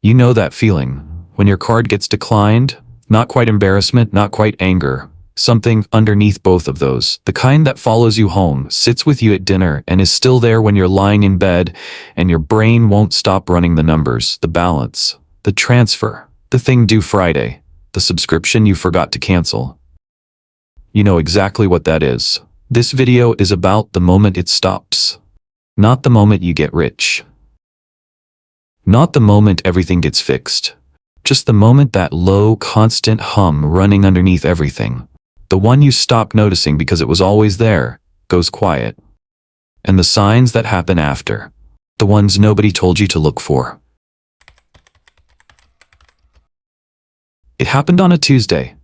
You know that feeling, when your card gets declined, not quite embarrassment, not quite anger, something underneath both of those, the kind that follows you home, sits with you at dinner, and is still there when you're lying in bed, and your brain won't stop running the numbers, the balance, the transfer, the thing due Friday, the subscription you forgot to cancel. You know exactly what that is. This video is about the moment it stops. Not the moment you get rich. Not the moment everything gets fixed. Just the moment that low, constant hum running underneath everything. The one you stop noticing because it was always there, goes quiet. And the signs that happen after. The ones nobody told you to look for. It happened on a Tuesday.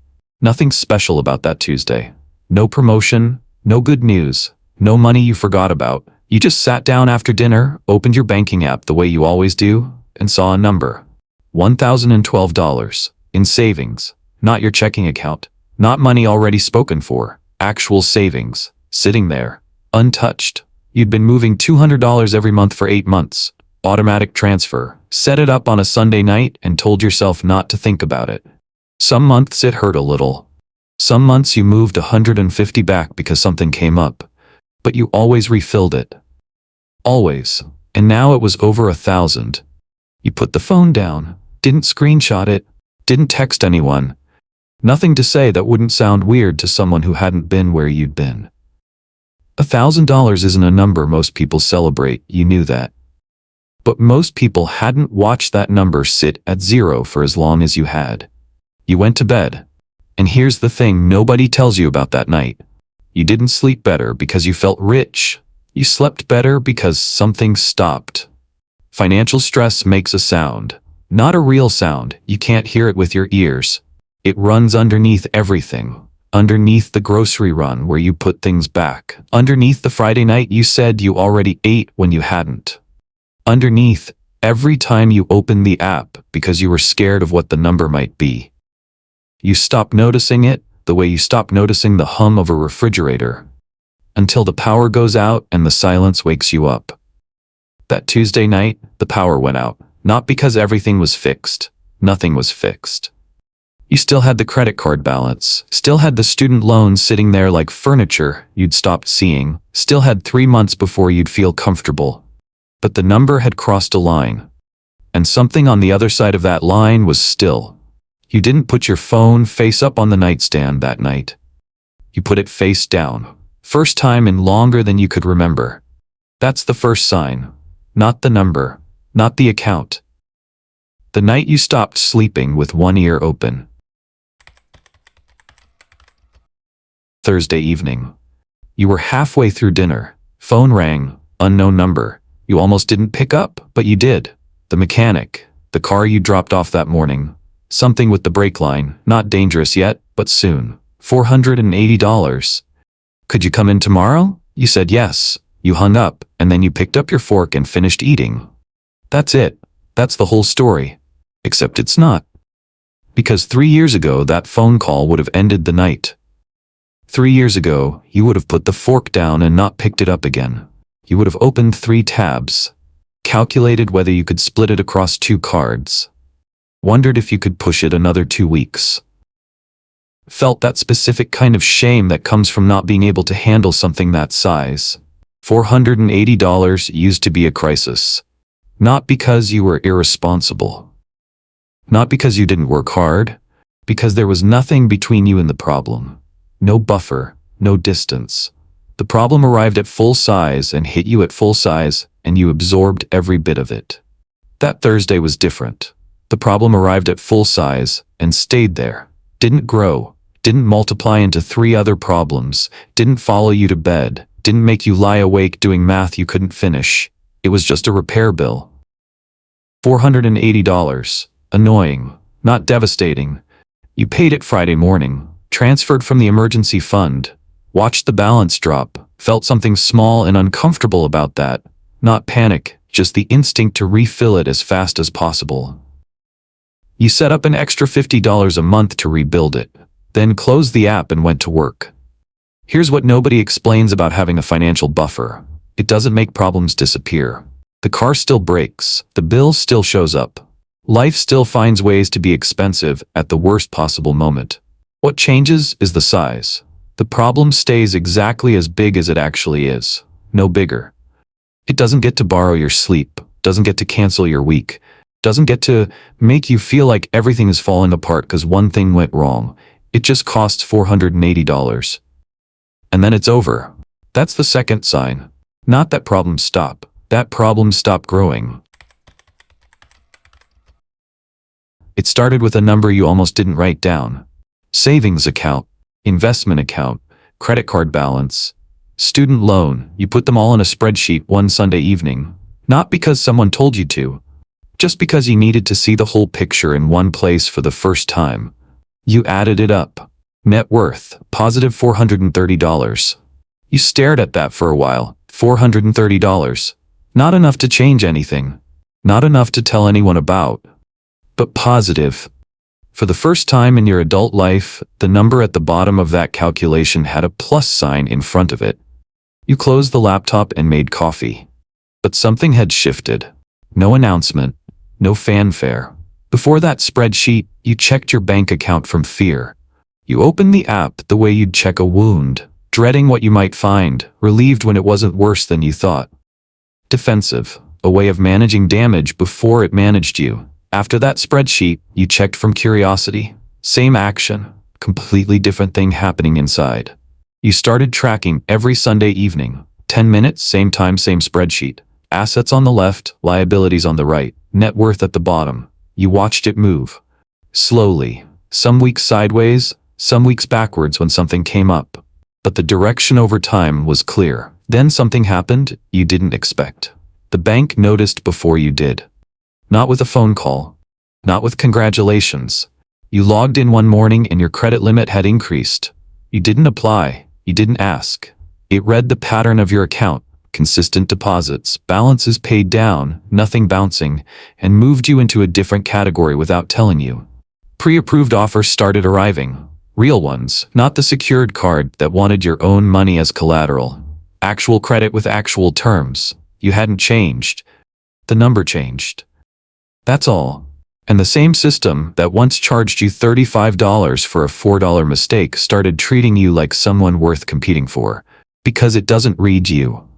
Nothing special about that Tuesday. No promotion, no good news, no money you forgot about. You just sat down after dinner, opened your banking app the way you always do, and saw a number. $1,012 in savings, not your checking account, not money already spoken for, actual savings, sitting there, untouched. You'd been moving $200 every month for 8 months, automatic transfer, set it up on a Sunday night and told yourself not to think about it. Some months it hurt a little. Some months you moved $150 back because something came up, but you always refilled it. Always. And now it was over $1,000. You put the phone down, didn't screenshot it, didn't text anyone. Nothing to say that wouldn't sound weird to someone who hadn't been where you'd been. $1,000 isn't a number most people celebrate, you knew that. But most people hadn't watched that number sit at zero for as long as you had. You went to bed. And here's the thing nobody tells you about that night. You didn't sleep better because you felt rich. You slept better because something stopped. Financial stress makes a sound. Not a real sound, you can't hear it with your ears. It runs underneath everything. Underneath the grocery run where you put things back. Underneath the Friday night you said you already ate when you hadn't. Underneath every time you open the app because you were scared of what the number might be. You stop noticing it the way you stop noticing the hum of a refrigerator. Until the power goes out and the silence wakes you up. That Tuesday night, the power went out. Not because everything was fixed. Nothing was fixed. You still had the credit card balance, still had the student loans sitting there like furniture you'd stopped seeing, still had 3 months before you'd feel comfortable. But the number had crossed a line. And something on the other side of that line was still. You didn't put your phone face up on the nightstand that night. You put it face down. First time in longer than you could remember. That's the first sign. Not the number. Not the account. The night you stopped sleeping with one ear open. Thursday evening. You were halfway through dinner. Phone rang. Unknown number. You almost didn't pick up, but you did. The mechanic. The car you dropped off that morning. Something with the brake line. Not dangerous yet, but soon. $480. Could you come in tomorrow? You said yes. You hung up, and then you picked up your fork and finished eating. That's it. That's the whole story. Except it's not. Because 3 years ago that phone call would have ended the night. 3 years ago, you would have put the fork down and not picked it up again. You would have opened 3 tabs. Calculated whether you could split it across 2 cards. Wondered if you could push it another 2 weeks. Felt that specific kind of shame that comes from not being able to handle something that size. $480 used to be a crisis. Not because you were irresponsible. Not because you didn't work hard. Because there was nothing between you and the problem. No buffer, no distance. The problem arrived at full size and hit you at full size, and you absorbed every bit of it. That Thursday was different. The problem arrived at full size and stayed there. Didn't grow, didn't multiply into 3 other problems, didn't follow you to bed, didn't make you lie awake doing math you couldn't finish. It was just a repair bill. $480. Annoying, not devastating. You paid it Friday morning, transferred from the emergency fund, watched the balance drop, felt something small and uncomfortable about that. Not panic, just the instinct to refill it as fast as possible. You set up an extra $50 a month to rebuild it, then closed the app and went to work. Here's what nobody explains about having a financial buffer. It doesn't make problems disappear. The car still breaks, the bill still shows up. Life still finds ways to be expensive at the worst possible moment. What changes is the size. The problem stays exactly as big as it actually is, no bigger. It doesn't get to borrow your sleep, doesn't get to cancel your week, doesn't get to make you feel like everything is falling apart because one thing went wrong. It just costs $480. And then it's over. That's the second sign. Not that problems stop. That problems stop growing. It started with a number you almost didn't write down. Savings account, investment account, credit card balance, student loan. You put them all in a spreadsheet one Sunday evening. Not because someone told you to, just because you needed to see the whole picture in one place for the first time. You added it up. Net worth, positive $430. You stared at that for a while. $430. Not enough to change anything. Not enough to tell anyone about. But positive. For the first time in your adult life, the number at the bottom of that calculation had a plus sign in front of it. You closed the laptop and made coffee. But something had shifted. No announcement. No fanfare. Before that spreadsheet, you checked your bank account from fear. You opened the app the way you'd check a wound, dreading what you might find, relieved when it wasn't worse than you thought. Defensive, a way of managing damage before it managed you. After that spreadsheet, you checked from curiosity. Same action, completely different thing happening inside. You started tracking every Sunday evening. 10 minutes, same time, same spreadsheet. Assets on the left, liabilities on the right, net worth at the bottom. You watched it move. Slowly. Some weeks sideways, some weeks backwards when something came up. But the direction over time was clear. Then something happened you didn't expect. The bank noticed before you did. Not with a phone call. Not with congratulations. You logged in one morning and your credit limit had increased. You didn't apply. You didn't ask. It read the pattern of your account. Consistent deposits, balances paid down, nothing bouncing, and moved you into a different category without telling you. Pre-approved offers started arriving. Real ones, not the secured card that wanted your own money as collateral. Actual credit with actual terms. You hadn't changed. The number changed. That's all. And the same system that once charged you $35 for a $4 mistake started treating you like someone worth competing for. Because it doesn't read you.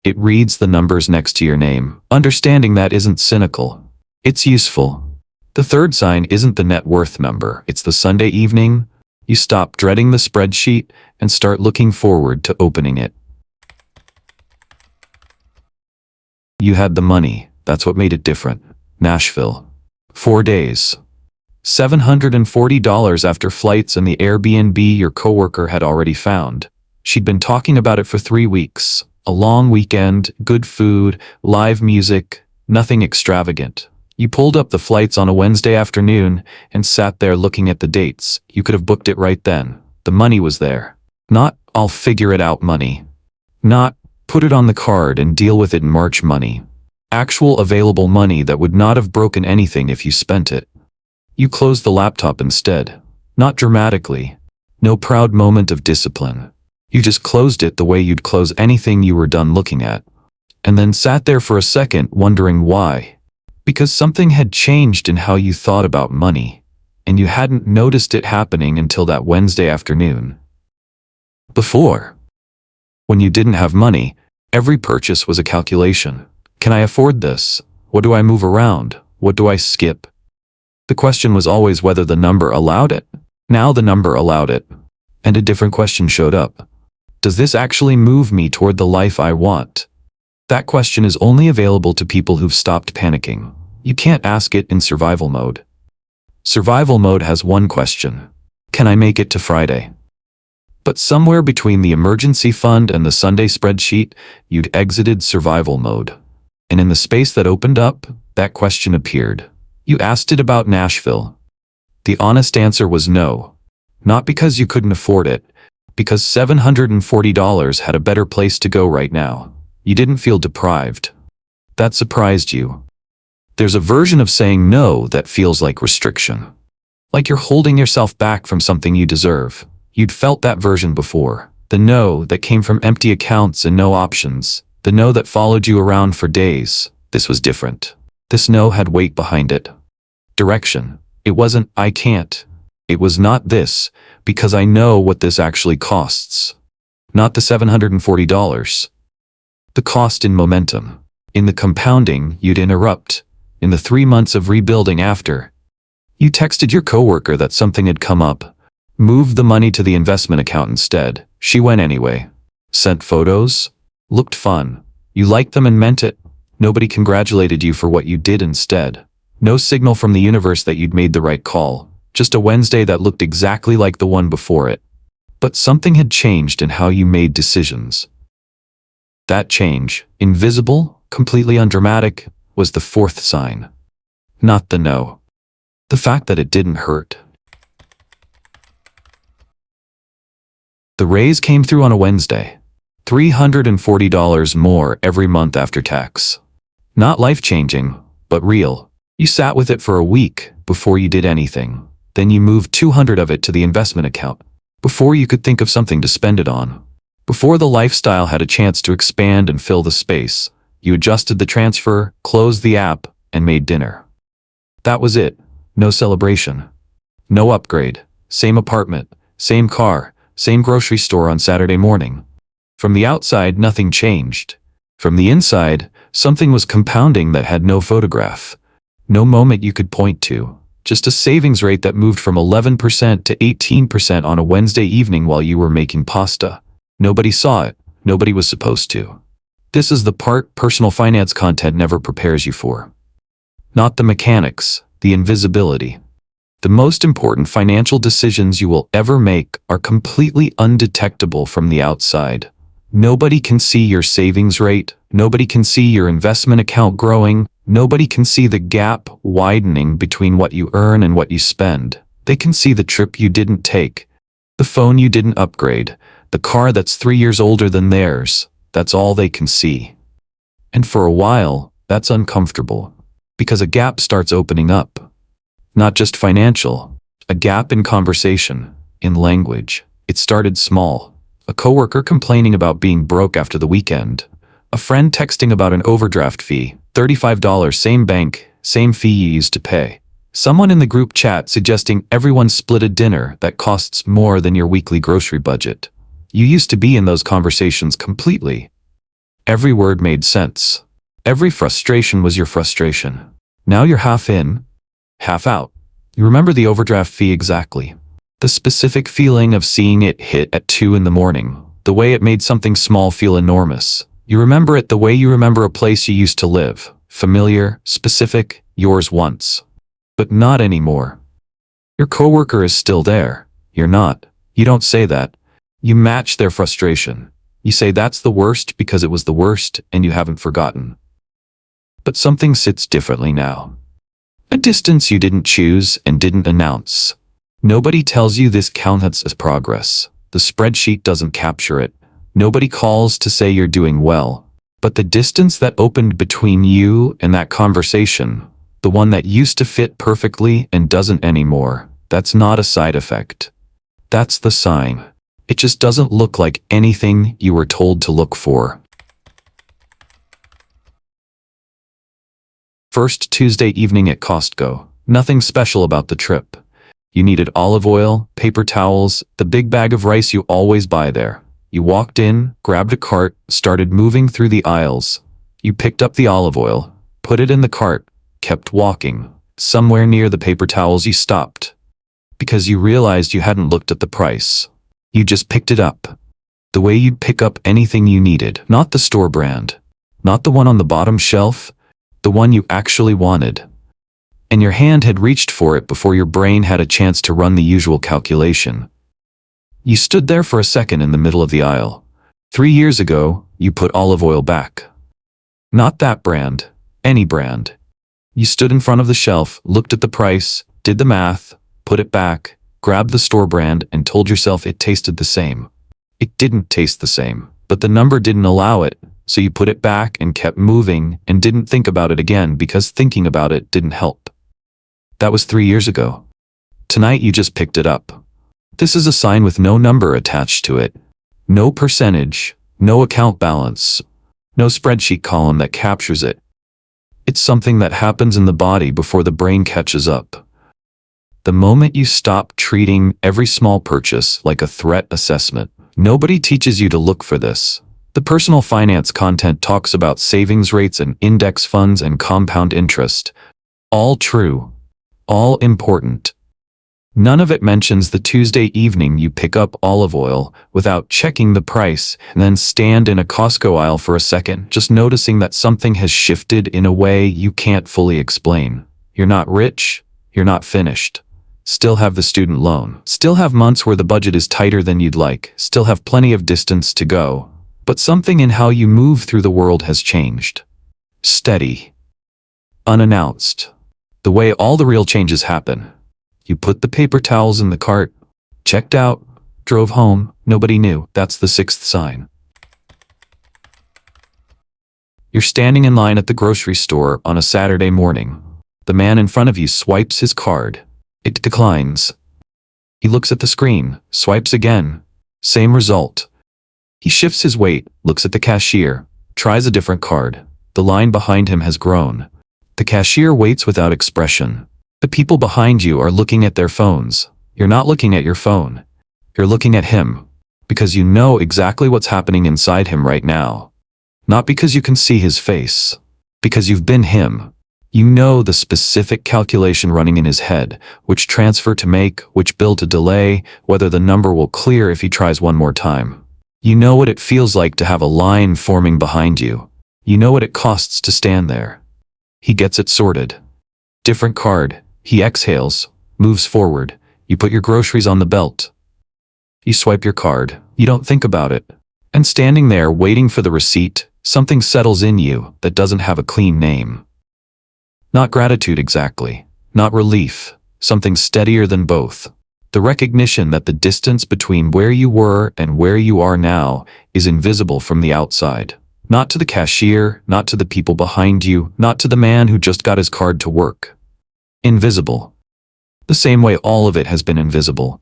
It reads the numbers next to your name. Understanding that isn't cynical. It's useful. The third sign isn't the net worth number. It's the Sunday evening. You stop dreading the spreadsheet and start looking forward to opening it. You had the money. That's what made it different. Nashville. 4 days. $740 after flights and the Airbnb your coworker had already found. She'd been talking about it for 3 weeks. A long weekend, good food, live music, nothing extravagant. You pulled up the flights on a Wednesday afternoon and sat there looking at the dates. You could have booked it right then. The money was there. Not, I'll figure it out money. Not, put it on the card and deal with it in March money. Actual available money that would not have broken anything if you spent it. You closed the laptop instead. Not dramatically. No proud moment of discipline. You just closed it the way you'd close anything you were done looking at. And then sat there for a second wondering why. Because something had changed in how you thought about money, and you hadn't noticed it happening until that Wednesday afternoon. Before, when you didn't have money, every purchase was a calculation. Can I afford this? What do I move around? What do I skip? The question was always whether the number allowed it. Now the number allowed it. And a different question showed up. Does this actually move me toward the life I want? That question is only available to people who've stopped panicking. You can't ask it in survival mode. Survival mode has one question. Can I make it to Friday? But somewhere between the emergency fund and the Sunday spreadsheet, you'd exited survival mode. And in the space that opened up, that question appeared. You asked it about Nashville. The honest answer was no. Not because you couldn't afford it, because $740 had a better place to go right now. You didn't feel deprived. That surprised you. There's a version of saying no that feels like restriction. Like you're holding yourself back from something you deserve. You'd felt that version before. The no that came from empty accounts and no options. The no that followed you around for days. This was different. This no had weight behind it. Direction. It wasn't, I can't. It was not this, because I know what this actually costs. Not the $740. The cost in momentum. In the compounding you'd interrupt. In the 3 months of rebuilding after. You texted your coworker that something had come up. Moved the money to the investment account instead. She went anyway. Sent photos. Looked fun. You liked them and meant it. Nobody congratulated you for what you did instead. No signal from the universe that you'd made the right call. Just a Wednesday that looked exactly like the one before it. But something had changed in how you made decisions. That change, invisible, completely undramatic, was the fourth sign. Not the no. The fact that it didn't hurt. The raise came through on a Wednesday. $340 more every month after tax. Not life-changing, but real. You sat with it for a week before you did anything. Then you moved $200 of it to the investment account. Before you could think of something to spend it on. Before the lifestyle had a chance to expand and fill the space, you adjusted the transfer, closed the app, and made dinner. That was it. No celebration. No upgrade. Same apartment, same car, same grocery store on Saturday morning. From the outside, nothing changed. From the inside, something was compounding that had no photograph. No moment you could point to. Just a savings rate that moved from 11% to 18% on a Wednesday evening while you were making pasta. Nobody saw it. Nobody was supposed to. This is the part personal finance content never prepares you for. Not the mechanics, the invisibility. The most important financial decisions you will ever make are completely undetectable from the outside. Nobody can see your savings rate. Nobody can see your investment account growing. Nobody can see the gap widening between what you earn and what you spend. They can see the trip you didn't take, the phone you didn't upgrade, the car that's 3 years older than theirs. That's all they can see. And for a while, that's uncomfortable, because a gap starts opening up. Not just financial, a gap in conversation, in language. It started small. A coworker complaining about being broke after the weekend. A friend texting about an overdraft fee, $35, same bank, same fee you used to pay. Someone in the group chat suggesting everyone split a dinner that costs more than your weekly grocery budget. You used to be in those conversations completely. Every word made sense. Every frustration was your frustration. Now you're half in, half out. You remember the overdraft fee exactly. The specific feeling of seeing it hit at 2 in the morning. The way it made something small feel enormous. You remember it the way you remember a place you used to live. Familiar, specific, yours once. But not anymore. Your coworker is still there. You're not. You don't say that. You match their frustration. You say that's the worst because it was the worst and you haven't forgotten. But something sits differently now. A distance you didn't choose and didn't announce. Nobody tells you this counts as progress. The spreadsheet doesn't capture it. Nobody calls to say you're doing well. But the distance that opened between you and that conversation, the one that used to fit perfectly and doesn't anymore, that's not a side effect. That's the sign. It just doesn't look like anything you were told to look for. First Tuesday evening at Costco. Nothing special about the trip. You needed olive oil, paper towels, the big bag of rice you always buy there. You walked in, grabbed a cart, started moving through the aisles. You picked up the olive oil, put it in the cart, kept walking. Somewhere near the paper towels you stopped. Because you realized you hadn't looked at the price. You just picked it up. The way you'd pick up anything you needed. Not the store brand. Not the one on the bottom shelf. The one you actually wanted. And your hand had reached for it before your brain had a chance to run the usual calculation. You stood there for a second in the middle of the aisle. 3 years ago, you put olive oil back. Not that brand. Any brand. You stood in front of the shelf, looked at the price, did the math, put it back, grabbed the store brand and told yourself it tasted the same. It didn't taste the same, but the number didn't allow it, so you put it back and kept moving and didn't think about it again because thinking about it didn't help. That was 3 years ago. Tonight you just picked it up. This is a sign with no number attached to it. No percentage, no account balance, no spreadsheet column that captures it. It's something that happens in the body before the brain catches up. The moment you stop treating every small purchase like a threat assessment. Nobody teaches you to look for this. The personal finance content talks about savings rates and index funds and compound interest. All true. All important. None of it mentions the Tuesday evening you pick up olive oil without checking the price and then stand in a Costco aisle for a second, just noticing that something has shifted in a way you can't fully explain. You're not rich. You're not finished. Still have the student loan. Still have months where the budget is tighter than you'd like. Still have plenty of distance to go. But something in how you move through the world has changed. Steady. Unannounced. The way all the real changes happen. You put the paper towels in the cart, checked out, drove home, nobody knew. That's the sixth sign. You're standing in line at the grocery store on a Saturday morning. The man in front of you swipes his card. It declines. He looks at the screen, swipes again. Same result. He shifts his weight, looks at the cashier, tries a different card. The line behind him has grown. The cashier waits without expression. The people behind you are looking at their phones. You're not looking at your phone. You're looking at him. Because you know exactly what's happening inside him right now. Not because you can see his face. Because you've been him. You know the specific calculation running in his head, which transfer to make, which bill to delay, whether the number will clear if he tries one more time. You know what it feels like to have a line forming behind you. You know what it costs to stand there. He gets it sorted. Different card. He exhales, moves forward. You put your groceries on the belt. You swipe your card. You don't think about it. And standing there waiting for the receipt, something settles in you that doesn't have a clean name. Not gratitude exactly, not relief, something steadier than both. The recognition that the distance between where you were and where you are now is invisible from the outside. Not to the cashier, not to the people behind you, not to the man who just got his card to work. Invisible. The same way all of it has been invisible.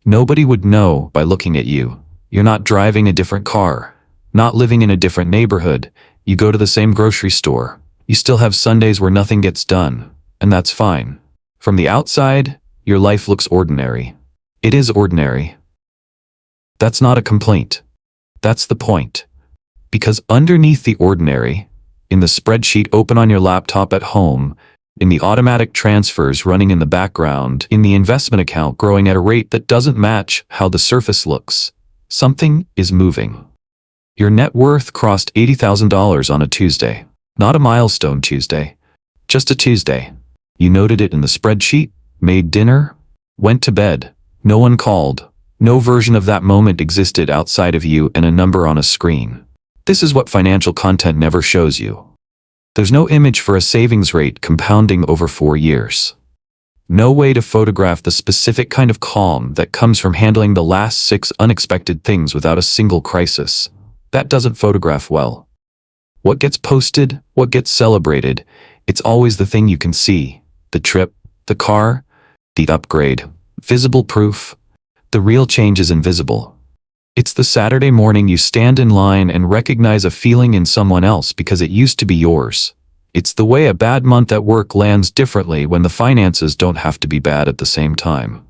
Nobody would know by looking at you. You're not driving a different car, not living in a different neighborhood. You go to the same grocery store. You still have Sundays where nothing gets done, and that's fine. From the outside, your life looks ordinary. It is ordinary. That's not a complaint. That's the point. Because underneath the ordinary, in the spreadsheet open on your laptop at home, in the automatic transfers running in the background, in the investment account growing at a rate that doesn't match how the surface looks, something is moving. Your net worth crossed $80,000 on a Tuesday. Not a milestone Tuesday, just a Tuesday. You noted it in the spreadsheet, made dinner, went to bed. No one called. No version of that moment existed outside of you and a number on a screen. This is what financial content never shows you. There's no image for a savings rate compounding over 4 years. No way to photograph the specific kind of calm that comes from handling the last 6 unexpected things without a single crisis. That doesn't photograph well. What gets posted, what gets celebrated, it's always the thing you can see. The trip, the car, the upgrade, visible proof. The real change is invisible. It's the Saturday morning you stand in line and recognize a feeling in someone else because it used to be yours. It's the way a bad month at work lands differently when the finances don't have to be bad at the same time.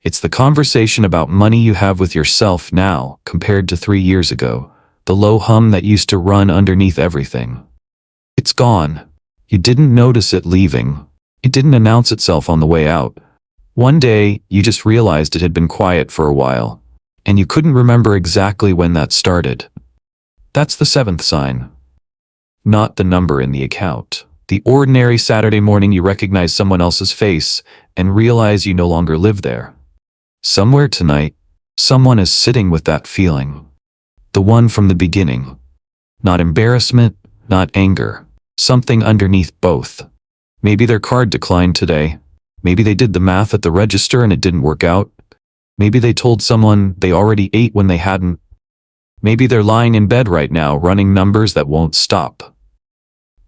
It's the conversation about money you have with yourself now compared to 3 years ago. The low hum that used to run underneath everything. It's gone. You didn't notice it leaving. It didn't announce itself on the way out. One day, you just realized it had been quiet for a while, and you couldn't remember exactly when that started. That's the 7th sign. Not the number in the account. The ordinary Saturday morning you recognize someone else's face and realize you no longer live there. Somewhere tonight, someone is sitting with that feeling. The one from the beginning. Not embarrassment, not anger. Something underneath both. Maybe their card declined today. Maybe they did the math at the register and it didn't work out. Maybe they told someone they already ate when they hadn't. Maybe they're lying in bed right now running numbers that won't stop.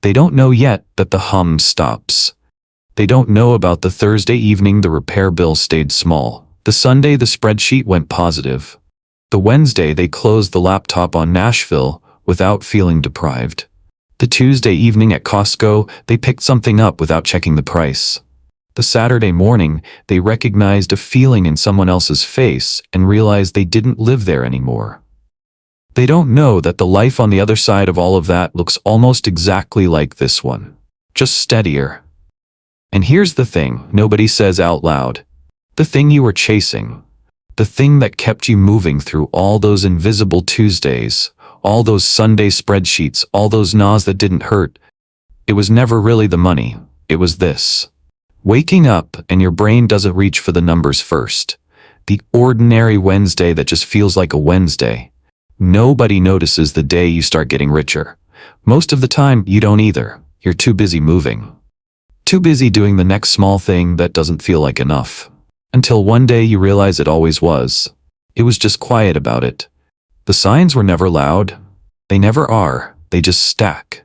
They don't know yet that the hum stops. They don't know about the Thursday evening the repair bill stayed small. The Sunday the spreadsheet went positive. The Wednesday they closed the laptop on Nashville without feeling deprived. The Tuesday evening at Costco, they picked something up without checking the price. The Saturday morning, they recognized a feeling in someone else's face and realized they didn't live there anymore. They don't know that the life on the other side of all of that looks almost exactly like this one, just steadier. And here's the thing nobody says out loud. The thing you were chasing, the thing that kept you moving through all those invisible Tuesdays, all those Sunday spreadsheets, all those no's that didn't hurt, it was never really the money, it was this. Waking up and your brain doesn't reach for the numbers first. The ordinary Wednesday that just feels like a Wednesday. Nobody notices the day you start getting richer. Most of the time, you don't either. You're too busy moving. Too busy doing the next small thing that doesn't feel like enough. Until one day you realize it always was. It was just quiet about it. The signs were never loud. They never are. They just stack.